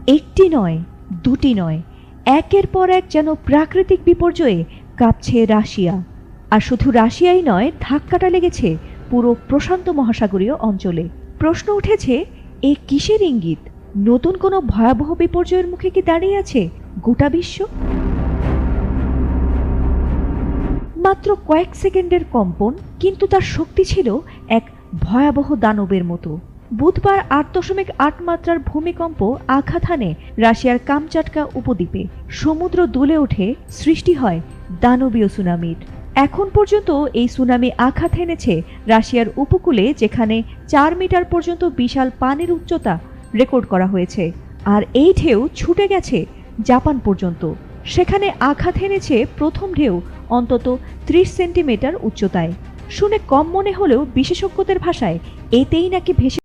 একটি নয়, দুটি নয়, একের পর এক যেন প্রাকৃতিক বিপর্যয়ে কাঁপছে রাশিয়া। আর শুধু রাশিয়াই নয়, ধাক্কাটা লেগেছে পুরো প্রশান্ত মহাসাগরীয় অঞ্চলে। প্রশ্ন উঠেছে, এ কিসের ইঙ্গিত? নতুন কোনো ভয়াবহ বিপর্যয়ের মুখে কি দাঁড়িয়ে আছে গোটা বিশ্ব? মাত্র কয়েক সেকেন্ডের কম্পন, কিন্তু তার শক্তি ছিল এক ভয়াবহ দানবের মতো। বুধবার 8.8 মাত্রার ভূমিকম্প আঘাত হানে রাশিয়ার কামচাটকা উপদ্বীপে। সমুদ্র দুলে ওঠে, সৃষ্টি হয় দানবীয় সুনামির। এখন পর্যন্ত এই সুনামি আঘাত হেনেছে রাশিয়ার উপকূলে, যেখানে 4 মিটার পর্যন্ত বিশাল পানির উচ্চতা রেকর্ড করা হয়েছে। আর এই ঢেউ ছুটে গেছে জাপান পর্যন্ত। সেখানে আঘাত হেনেছে প্রথম ঢেউ অন্তত 30 সেন্টিমিটার উচ্চতায়। শুনে কম মনে হলেও বিশেষজ্ঞদের ভাষায় এতেই নাকি ভেসে